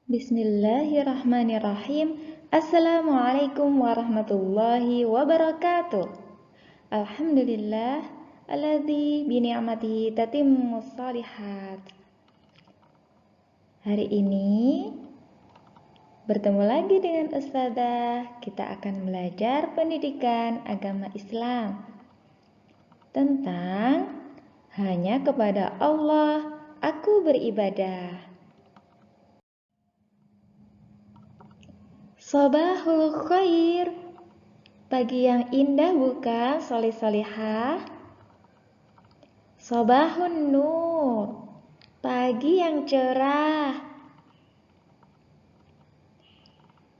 Bismillahirrahmanirrahim. Assalamualaikum warahmatullahi wabarakatuh. Alhamdulillah alladzi bi ni'matihi tatimmus shalihat. Hari ini bertemu lagi dengan Ustazah. Kita akan belajar pendidikan agama Islam tentang hanya kepada Allah aku beribadah. Sabahul khair. Pagi yang indah bukan, solih-solihah? Sabahun nur. Pagi yang cerah.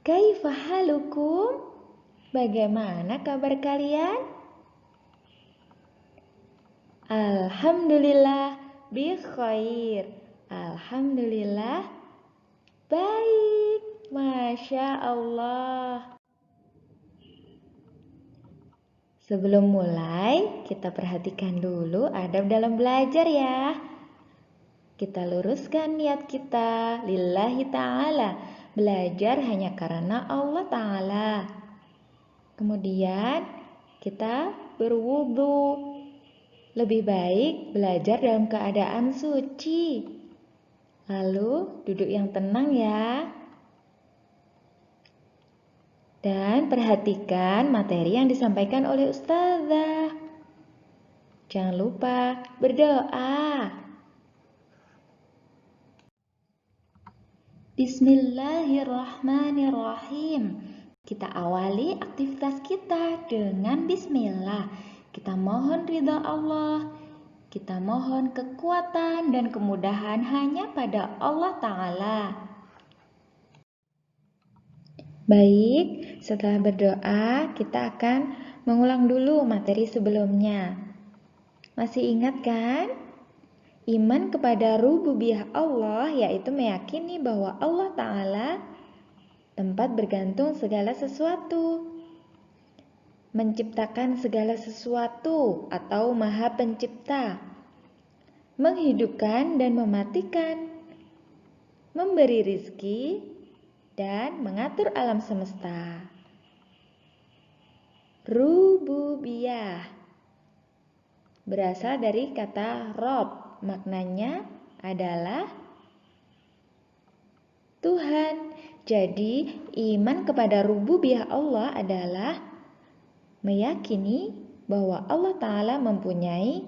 Kaifa halukum? Bagaimana kabar kalian? Alhamdulillah bi khair. Alhamdulillah baik. Masya Allah. Sebelum mulai, kita perhatikan dulu adab dalam belajar ya. Kita luruskan niat kita lillahi ta'ala. Belajar hanya karena Allah ta'ala. Kemudian kita berwudu. Lebih baik belajar dalam keadaan suci. Lalu duduk yang tenang ya. Dan perhatikan materi yang disampaikan oleh Ustazah. Jangan lupa berdoa. Bismillahirrahmanirrahim. Kita awali aktivitas kita dengan bismillah. Kita mohon ridha Allah. Kita mohon kekuatan dan kemudahan hanya pada Allah Ta'ala. Baik, setelah berdoa, kita akan mengulang dulu materi sebelumnya. Masih ingat kan? Iman kepada rububiyah Allah yaitu meyakini bahwa Allah Ta'ala tempat bergantung segala sesuatu, menciptakan segala sesuatu atau Maha Pencipta, menghidupkan dan mematikan, memberi rizki, dan mengatur alam semesta. Rububiyah berasal dari kata Rob, maknanya adalah Tuhan. Jadi, iman kepada rububiyah Allah adalah meyakini bahwa Allah Ta'ala mempunyai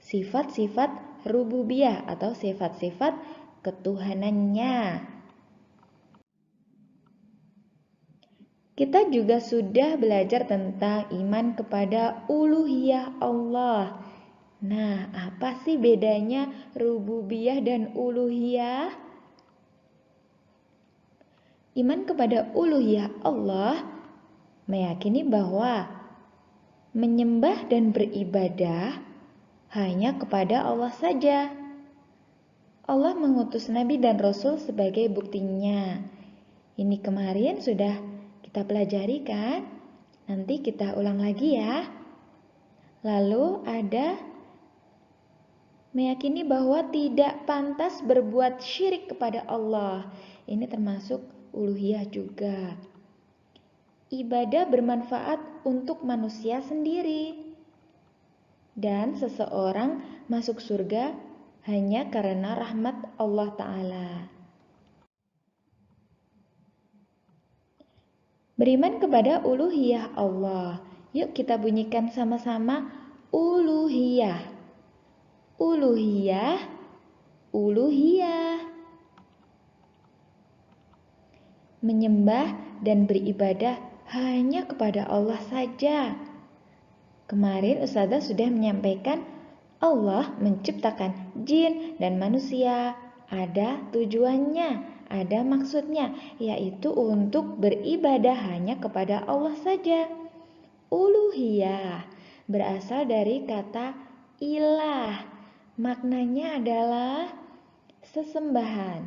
sifat-sifat rububiyah atau sifat-sifat ketuhanannya. Kita juga sudah belajar tentang iman kepada uluhiyah Allah. Nah, apa sih bedanya rububiyah dan uluhiyah? Iman kepada uluhiyah Allah meyakini bahwa menyembah dan beribadah hanya kepada Allah saja. Allah mengutus Nabi dan Rasul sebagai buktinya. Ini kemarin sudah kita pelajari kan? Nanti kita ulang lagi ya. Lalu ada meyakini bahwa tidak pantas berbuat syirik kepada Allah. Ini termasuk uluhiyah juga. Ibadah bermanfaat untuk manusia sendiri. Dan seseorang masuk surga hanya karena rahmat Allah Ta'ala. Beriman kepada uluhiyah Allah. Yuk kita bunyikan sama-sama uluhiyah. Uluhiyah, uluhiyah. Menyembah dan beribadah hanya kepada Allah saja. Kemarin Ustazah sudah menyampaikan Allah menciptakan jin dan manusia. Ada tujuannya. Ada maksudnya, yaitu untuk beribadah hanya kepada Allah saja. Uluhiyah berasal dari kata ilah. Maknanya adalah sesembahan.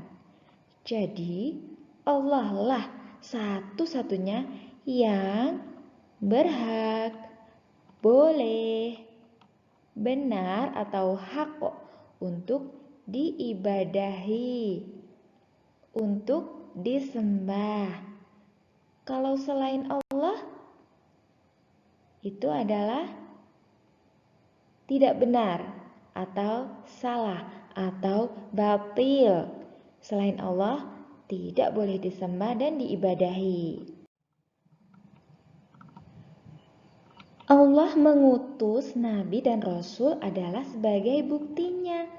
Jadi, Allah lah satu-satunya yang berhak, boleh, benar atau hak untuk diibadahi. untuk disembah. Kalau selain Allah, itu adalah tidak benar atau salah atau batil. Selain Allah tidak boleh disembah dan diibadahi. Allah mengutus Nabi dan Rasul adalah sebagai buktinya.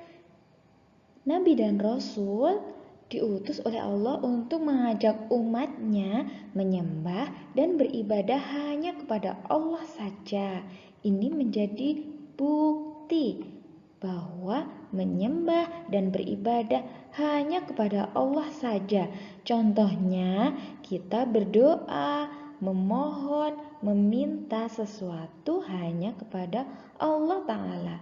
Nabi dan Rasul diutus oleh Allah untuk mengajak umatnya menyembah dan beribadah hanya kepada Allah saja. Ini menjadi bukti bahwa menyembah dan beribadah hanya kepada Allah saja. Contohnya, kita berdoa, memohon, meminta sesuatu hanya kepada Allah Ta'ala.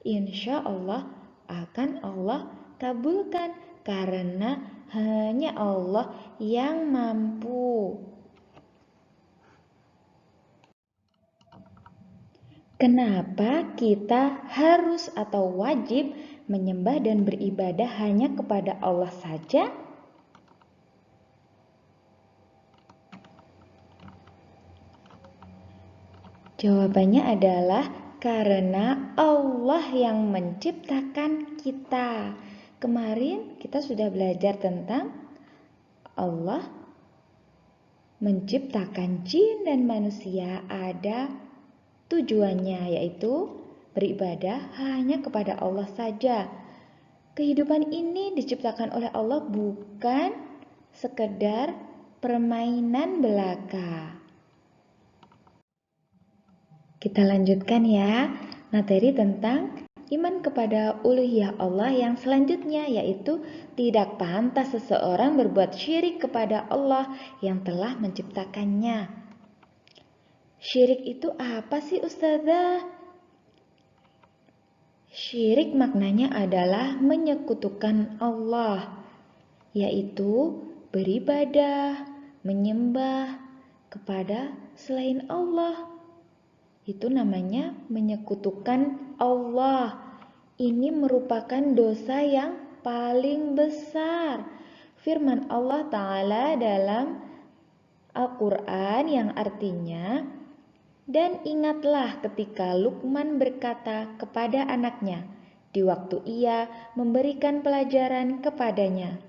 Insya Allah akan Allah kabulkan karena hanya Allah yang mampu. Kenapa kita harus atau wajib menyembah dan beribadah hanya kepada Allah saja? Jawabannya adalah karena Allah yang menciptakan kita. Kemarin kita sudah belajar tentang Allah menciptakan jin dan manusia, ada tujuannya, yaitu beribadah hanya kepada Allah saja. Kehidupan ini diciptakan oleh Allah, bukan sekedar permainan belaka. Kita lanjutkan ya, materi tentang iman kepada uluhiyah Allah yang selanjutnya, yaitu tidak pantas seseorang berbuat syirik kepada Allah yang telah menciptakannya. Syirik itu apa sih Ustazah? Syirik maknanya adalah menyekutukan Allah, yaitu beribadah, menyembah kepada selain Allah. Itu namanya menyekutukan Allah. Ini merupakan dosa yang paling besar. Firman Allah Ta'ala dalam Al-Quran yang artinya, dan ingatlah ketika Luqman berkata kepada anaknya, di waktu ia memberikan pelajaran kepadanya,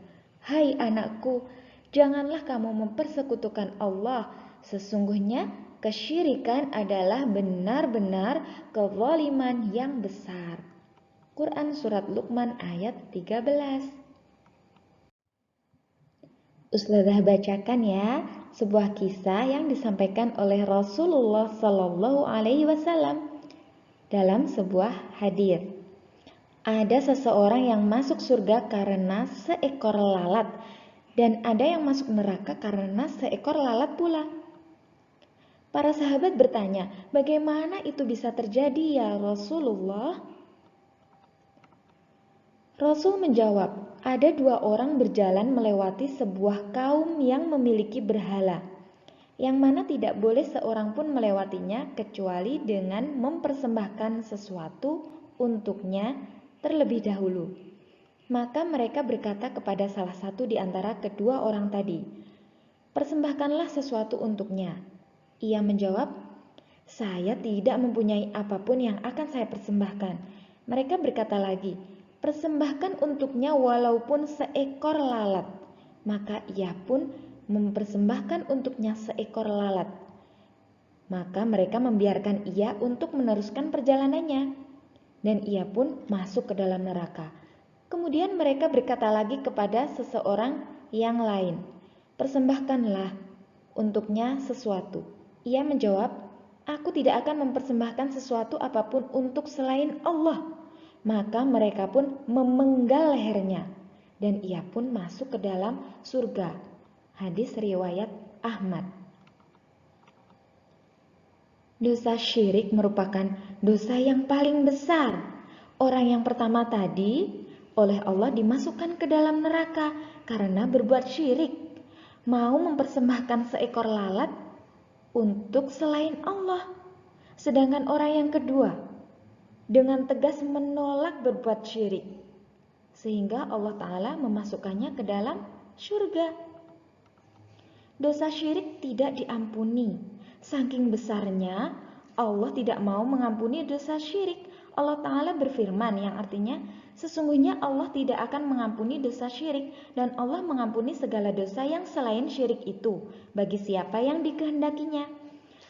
"Hai anakku, janganlah kamu mempersekutukan Allah. Sesungguhnya kesyirikan adalah benar-benar kezaliman yang besar." Quran Surat Luqman ayat 13. Ustazah bacakan ya sebuah kisah yang disampaikan oleh Rasulullah Sallallahu Alaihi Wasallam dalam sebuah hadis. Ada seseorang yang masuk surga karena seekor lalat, dan ada yang masuk neraka karena seekor lalat pula. Para sahabat bertanya, bagaimana itu bisa terjadi ya Rasulullah? Rasul menjawab, ada dua orang berjalan melewati sebuah kaum yang memiliki berhala, yang mana tidak boleh seorang pun melewatinya kecuali dengan mempersembahkan sesuatu untuknya terlebih dahulu. Maka mereka berkata kepada salah satu di antara kedua orang tadi, "Persembahkanlah sesuatu untuknya." Ia menjawab, "Saya tidak mempunyai apapun yang akan saya persembahkan." Mereka berkata lagi, "Persembahkan untuknya walaupun seekor lalat." Maka ia pun mempersembahkan untuknya seekor lalat. Maka mereka membiarkan ia untuk meneruskan perjalanannya, dan ia pun masuk ke dalam neraka. Kemudian mereka berkata lagi kepada seseorang yang lain, "Persembahkanlah untuknya sesuatu." Ia menjawab, "Aku tidak akan mempersembahkan sesuatu apapun untuk selain Allah." Maka mereka pun memenggal lehernya, dan ia pun masuk ke dalam surga. Hadis riwayat Ahmad. Dosa syirik merupakan dosa yang paling besar. Orang yang pertama tadi oleh Allah dimasukkan ke dalam neraka karena berbuat syirik, mau mempersembahkan seekor lalat untuk selain Allah. Sedangkan orang yang kedua dengan tegas menolak berbuat syirik, sehingga Allah Ta'ala memasukkannya ke dalam surga. Dosa syirik tidak diampuni. Saking besarnya, Allah tidak mau mengampuni dosa syirik. Allah Ta'ala berfirman yang artinya, sesungguhnya Allah tidak akan mengampuni dosa syirik dan Allah mengampuni segala dosa yang selain syirik itu bagi siapa yang dikehendakinya.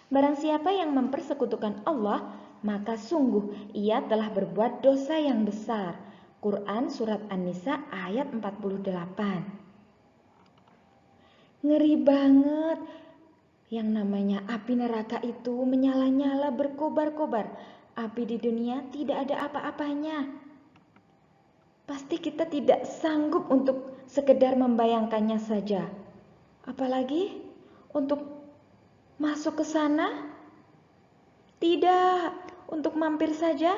Barang siapa yang mempersekutukan Allah, maka sungguh ia telah berbuat dosa yang besar. Quran Surat An-Nisa ayat 48. Ngeri banget. Yang namanya api neraka itu menyala-nyala berkobar-kobar. Api di dunia tidak ada apa-apanya. Pasti kita tidak sanggup untuk sekedar membayangkannya saja. Apalagi untuk masuk ke sana? Tidak, untuk mampir saja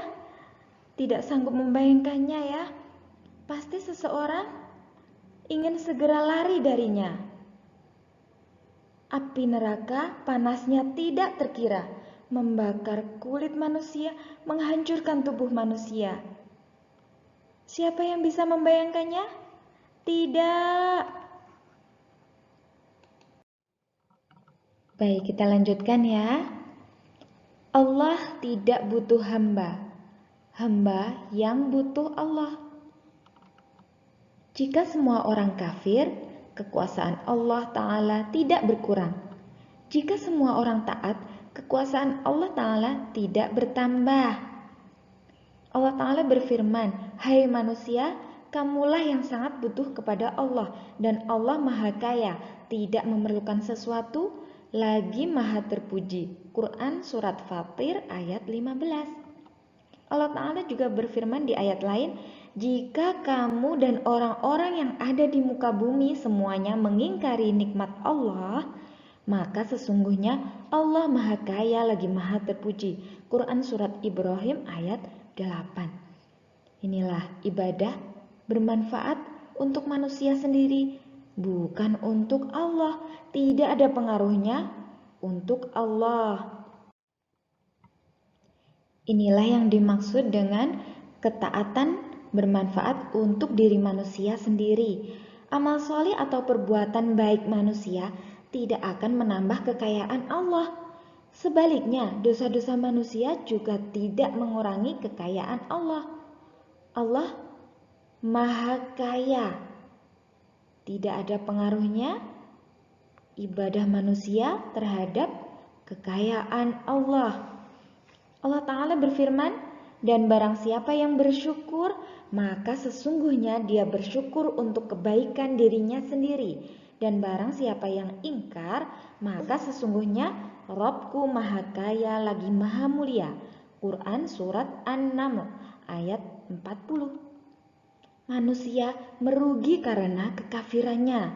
tidak sanggup membayangkannya ya. Pasti seseorang ingin segera lari darinya. Api neraka panasnya tidak terkira, membakar kulit manusia, menghancurkan tubuh manusia. Siapa yang bisa membayangkannya? Tidak. Baik, kita lanjutkan ya. Allah tidak butuh hamba. Hamba yang butuh Allah. Jika semua orang kafir, kekuasaan Allah Ta'ala tidak berkurang. Jika semua orang taat, kekuasaan Allah Ta'ala tidak bertambah. Allah Ta'ala berfirman, hai manusia, kamulah yang sangat butuh kepada Allah, dan Allah Maha Kaya, tidak memerlukan sesuatu, lagi Maha Terpuji. Quran Surat Fatir ayat 15. Allah Ta'ala juga berfirman di ayat lain, jika kamu dan orang-orang yang ada di muka bumi semuanya mengingkari nikmat Allah, maka sesungguhnya Allah Maha Kaya lagi Maha Terpuji. Quran Surat Ibrahim ayat 8. Inilah ibadah bermanfaat untuk manusia sendiri, bukan untuk Allah. Tidak ada pengaruhnya untuk Allah. Inilah yang dimaksud dengan ketaatan bermanfaat untuk diri manusia sendiri. Amal soleh atau perbuatan baik manusia tidak akan menambah kekayaan Allah. Sebaliknya, dosa-dosa manusia juga tidak mengurangi kekayaan Allah. Allah Maha Kaya. Tidak ada pengaruhnya ibadah manusia terhadap kekayaan Allah. Allah Ta'ala berfirman, dan barang siapa yang bersyukur, maka sesungguhnya dia bersyukur untuk kebaikan dirinya sendiri. Dan barang siapa yang ingkar, maka sesungguhnya Rabbku Maha Kaya lagi Maha Mulia. Quran Surat An-Naml ayat 40. Manusia merugi karena kekafirannya.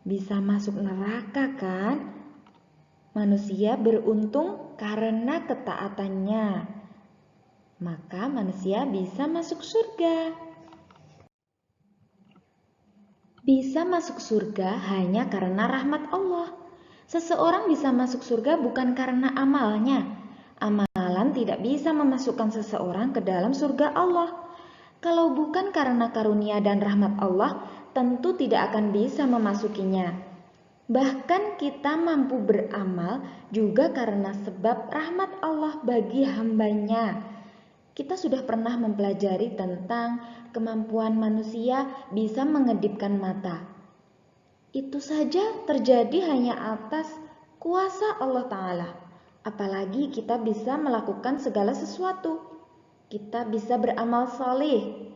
Bisa masuk neraka kan? Manusia beruntung karena ketaatannya. Maka manusia bisa masuk surga. Bisa masuk surga hanya karena rahmat Allah. Seseorang bisa masuk surga bukan karena amalnya. Amalan tidak bisa memasukkan seseorang ke dalam surga Allah. Kalau bukan karena karunia dan rahmat Allah, tentu tidak akan bisa memasukinya. Bahkan kita mampu beramal juga karena sebab rahmat Allah bagi hambanya. Kita sudah pernah mempelajari tentang kemampuan manusia bisa mengedipkan mata. Itu saja terjadi hanya atas kuasa Allah Ta'ala. Apalagi kita bisa melakukan segala sesuatu. Kita bisa beramal soleh.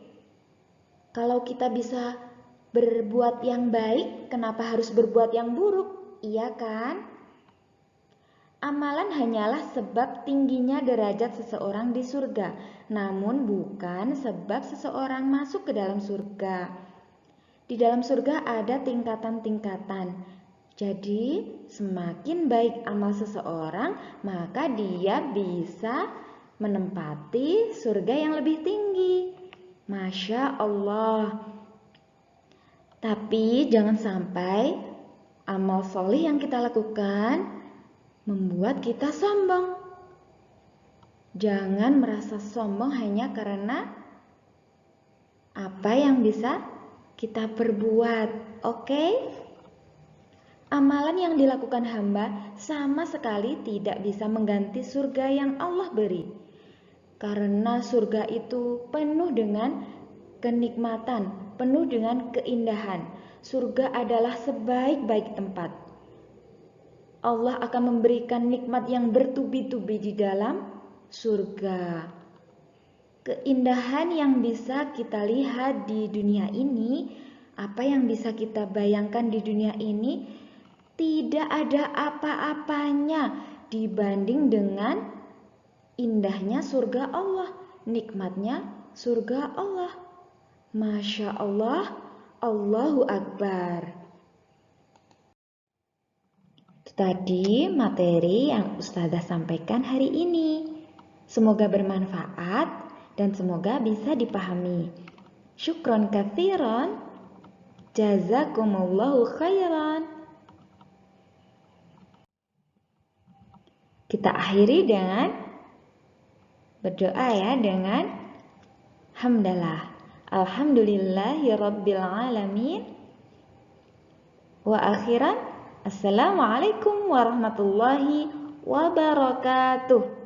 Kalau kita bisa berbuat yang baik, kenapa harus berbuat yang buruk? Iya kan? Amalan hanyalah sebab tingginya derajat seseorang di surga, namun bukan sebab seseorang masuk ke dalam surga. Di dalam surga ada tingkatan-tingkatan. Jadi, semakin baik amal seseorang, maka dia bisa menempati surga yang lebih tinggi. Masya Allah. Tapi jangan sampai amal soleh yang kita lakukan membuat kita sombong. Jangan merasa sombong hanya karena apa yang bisa kita perbuat. Oke? Amalan yang dilakukan hamba sama sekali tidak bisa mengganti surga yang Allah beri. Karena surga itu penuh dengan kenikmatan, penuh dengan keindahan. Surga adalah sebaik-baik tempat. Allah akan memberikan nikmat yang bertubi-tubi di dalam surga. Keindahan yang bisa kita lihat di dunia ini, apa yang bisa kita bayangkan di dunia ini, tidak ada apa-apanya dibanding dengan indahnya surga Allah, nikmatnya surga Allah. Masya Allah, Allahu Akbar. Itu tadi materi yang Ustazah sampaikan hari ini. Semoga bermanfaat dan semoga bisa dipahami. Syukron katsiran. Jazakumullahu khairan. Kita akhiri dengan berdoa ya, dengan hamdalah. Alhamdulillahirabbil alamin. Wa akhiran, assalamualaikum warahmatullahi wabarakatuh.